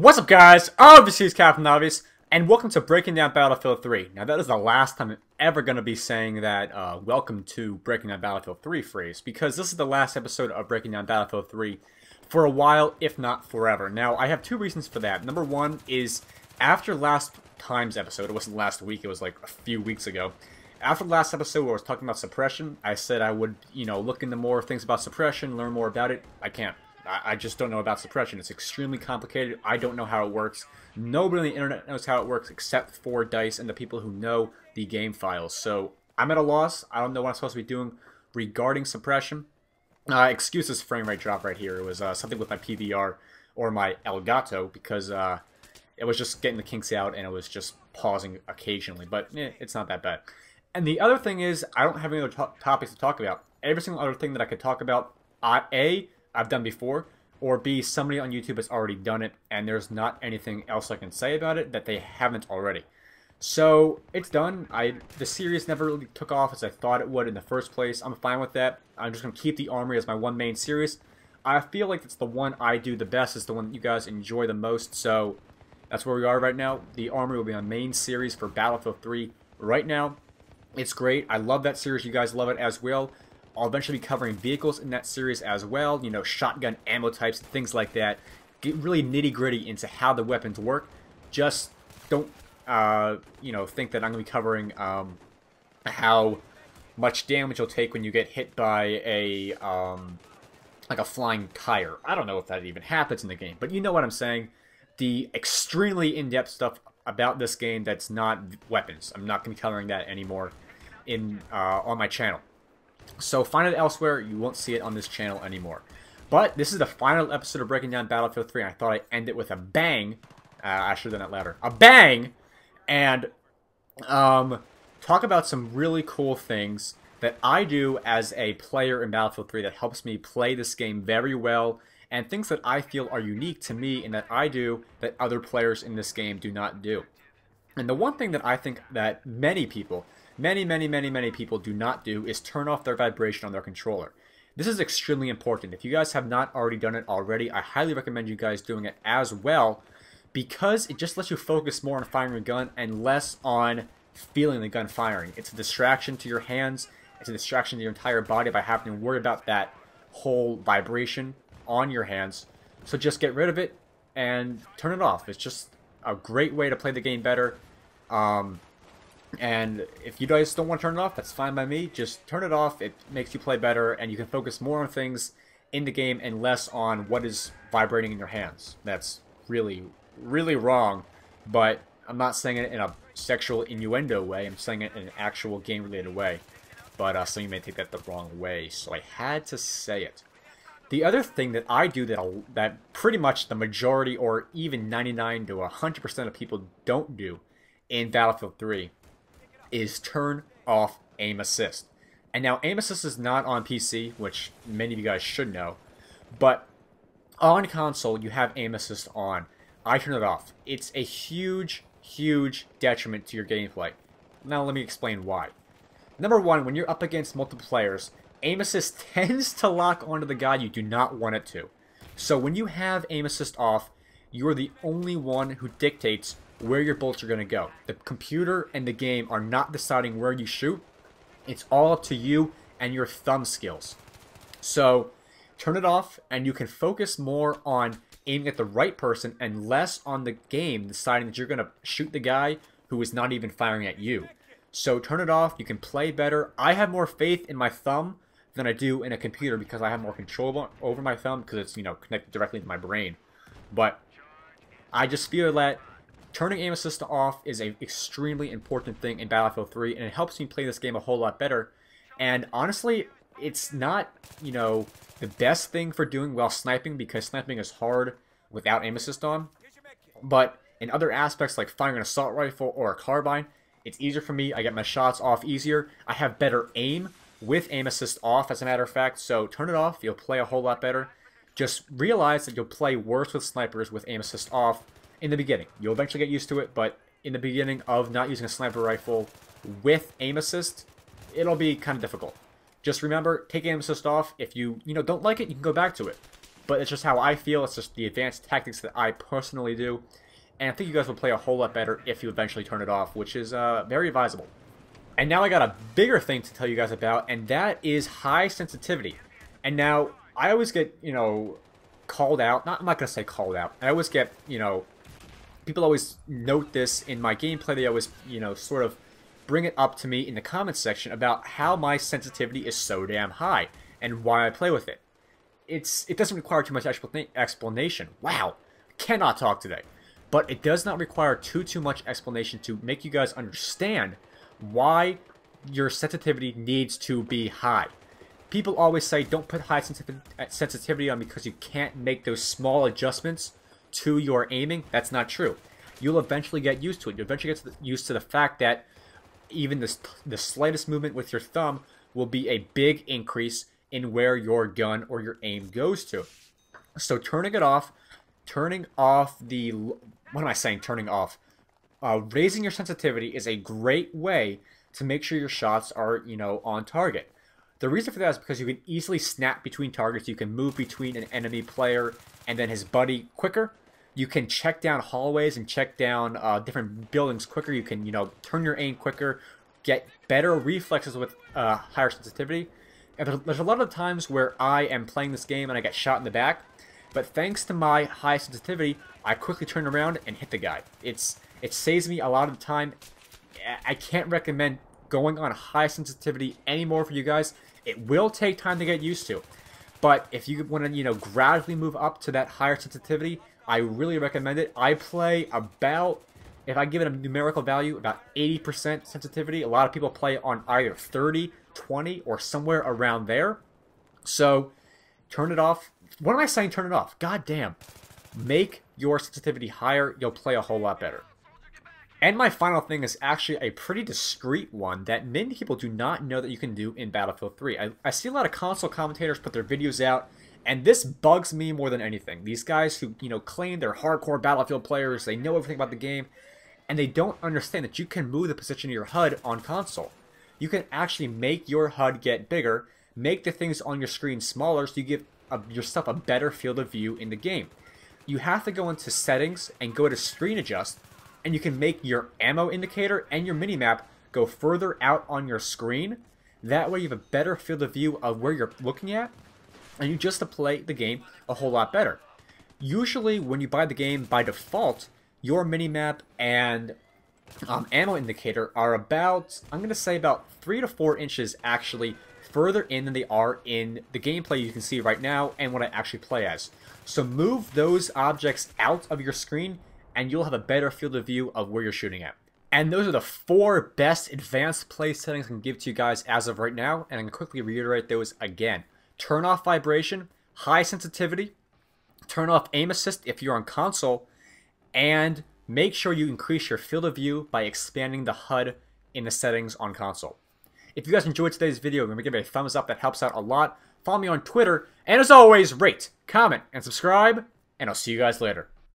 What's up, guys? Obviously, it's Captain Obvious, and welcome to Breaking Down Battlefield 3. Now, that is the last time I'm ever going to be saying that welcome to Breaking Down Battlefield 3 phrase, because this is the last episode of Breaking Down Battlefield 3 for a while, if not forever. Now, I have two reasons for that. Number one is, after last time's episode, it wasn't last week, it was like a few weeks ago. After the last episode where I was talking about suppression, I said I would, look into more things about suppression, learn more about it. I can't. I just don't know about suppression. It's extremely complicated. I don't know how it works. Nobody on the internet knows how it works except for DICE and the people who know the game files. So I'm at a loss. I don't know what I'm supposed to be doing regarding suppression. Excuse this frame rate drop right here. It was something with my PVR or my Elgato because it was just getting the kinks out and it was just pausing occasionally. But it's not that bad. And the other thing is, I don't have any other topics to talk about. Every single other thing that I could talk about, I've done before, or B, somebody on YouTube has already done it, and there's not anything else I can say about it that they haven't already. So, it's done. The series never really took off as I thought it would in the first place. I'm fine with that. I'm just going to keep the Armory as my one main series. I feel like it's the one I do the best. It's the one that you guys enjoy the most, so that's where we are right now. The Armory will be my main series for Battlefield 3 right now. It's great. I love that series. You guys love it as well. I'll eventually be covering vehicles in that series as well, shotgun ammo types, things like that. Get really nitty-gritty into how the weapons work. Just don't, think that I'm going to be covering how much damage you'll take when you get hit by a, like a flying tire. I don't know if that even happens in the game, but you know what I'm saying. The extremely in-depth stuff about this game that's not weapons. I'm not going to be covering that anymore on my channel. So find it elsewhere. You won't see it on this channel anymore. But this is the final episode of Breaking Down Battlefield 3, and I thought I'd end it with a bang. I should have done that louder. A bang! And talk about some really cool things that I do as a player in Battlefield 3 that helps me play this game very well, and things that I feel are unique to me and that I do that other players in this game do not do. And the one thing that I think that many people, many people do not do is turn off their vibration on their controller. This is extremely important. If you guys have not already done it already, I highly recommend you guys doing it as well, because it just lets you focus more on firing your gun and less on feeling the gun firing. It's a distraction to your hands. It's a distraction to your entire body by having to worry about that whole vibration on your hands. So just get rid of it and turn it off. It's just a great way to play the game better. And if you guys don't want to turn it off, that's fine by me. Just turn it off. It makes you play better, and you can focus more on things in the game and less on what is vibrating in your hands. That's really, really wrong, but I'm not saying it in a sexual innuendo way. I'm saying it in an actual game-related way. But some of you may take that the wrong way, so I had to say it. The other thing that I do that pretty much the majority, or even 99 to 100% of people don't do in Battlefield 3, is turn off aim assist. And now aim assist is not on PC, which many of you guys should know, but on console you have aim assist on. I turn it off. It's a huge detriment to your gameplay. Now let me explain why. Number one, when you're up against multiple players, aim assist tends to lock onto the guy you do not want it to. So when you have aim assist off, you're the only one who dictates where your bullets are going to go. The computer and the game are not deciding where you shoot. It's all up to you and your thumb skills. So turn it off and you can focus more on aiming at the right person and less on the game deciding that you're going to shoot the guy who is not even firing at you. So turn it off. You can play better. I have more faith in my thumb than I do in a computer because I have more control over my thumb because it's, connected directly to my brain. But I just feel that turning aim assist off is an extremely important thing in Battlefield 3, and it helps me play this game a whole lot better. And honestly, it's not, the best thing for doing while sniping, because sniping is hard without aim assist on. But in other aspects, like firing an assault rifle or a carbine, it's easier for me. I get my shots off easier. I have better aim with aim assist off, as a matter of fact. So turn it off. You'll play a whole lot better. Just realize that you'll play worse with snipers with aim assist off in the beginning. You'll eventually get used to it, but in the beginning of not using a sniper rifle with aim assist, it'll be kind of difficult. Just remember, take aim assist off. If you don't like it, you can go back to it. but it's just how I feel. It's just the advanced tactics that I personally do. And I think you guys will play a whole lot better if you eventually turn it off, which is very advisable. And now I got a bigger thing to tell you guys about, and that is high sensitivity. And now, I always get, called out. I'm not going to say called out. I always get, people always note this in my gameplay. They always, sort of bring it up to me in the comments section about how my sensitivity is so damn high and why I play with it. It doesn't require too much explanation. Wow, cannot talk today. But it does not require too much explanation to make you guys understand why your sensitivity needs to be high. People always say don't put high sensitivity on because you can't make those small adjustments to your aiming. That's not true. You'll eventually get used to it. You'll eventually get used to the fact that even the slightest movement with your thumb will be a big increase in where your gun or your aim goes to. So turning off the... What am I saying? Turning off. Raising your sensitivity is a great way to make sure your shots are, on target. The reason for that is because you can easily snap between targets. You can move between an enemy player and then his buddy quicker. You can check down hallways and check down different buildings quicker. You can, turn your aim quicker, get better reflexes with higher sensitivity. And there's a lot of times where I am playing this game and I get shot in the back. But thanks to my high sensitivity, I quickly turn around and hit the guy. It saves me a lot of the time. I can't recommend going on high sensitivity anymore for you guys. It will take time to get used to. But if you want to, gradually move up to that higher sensitivity, I really recommend it. I play about, if I give it a numerical value, about 80% sensitivity. A lot of people play on either 30, 20, or somewhere around there. So, turn it off. What am I saying turn it off? God damn. Make your sensitivity higher. You'll play a whole lot better. And my final thing is actually a pretty discreet one that many people do not know that you can do in Battlefield 3. I see a lot of console commentators put their videos out, and this bugs me more than anything. These guys who, claim they're hardcore Battlefield players, they know everything about the game, and they don't understand that you can move the position of your HUD on console. You can actually make your HUD get bigger, make the things on your screen smaller so you give yourself a better field of view in the game. You have to go into settings and go to screen adjust, and you can make your ammo indicator and your minimap go further out on your screen. That way you have a better field of view of where you're looking at, and you just play the game a whole lot better. Usually when you buy the game, by default, your minimap and ammo indicator are about, I'm going to say about 3 to 4 inches actually further in than they are in the gameplay you can see right now and what I actually play as. So move those objects out of your screen and you'll have a better field of view of where you're shooting at. And those are the 4 best advanced play settings I can give to you guys as of right now, and I'm going to quickly reiterate those again. Turn off vibration, high sensitivity, turn off aim assist if you're on console, and make sure you increase your field of view by expanding the HUD in the settings on console. If you guys enjoyed today's video, remember to give it a thumbs up, that helps out a lot. Follow me on Twitter, and as always, rate, comment, and subscribe, and I'll see you guys later.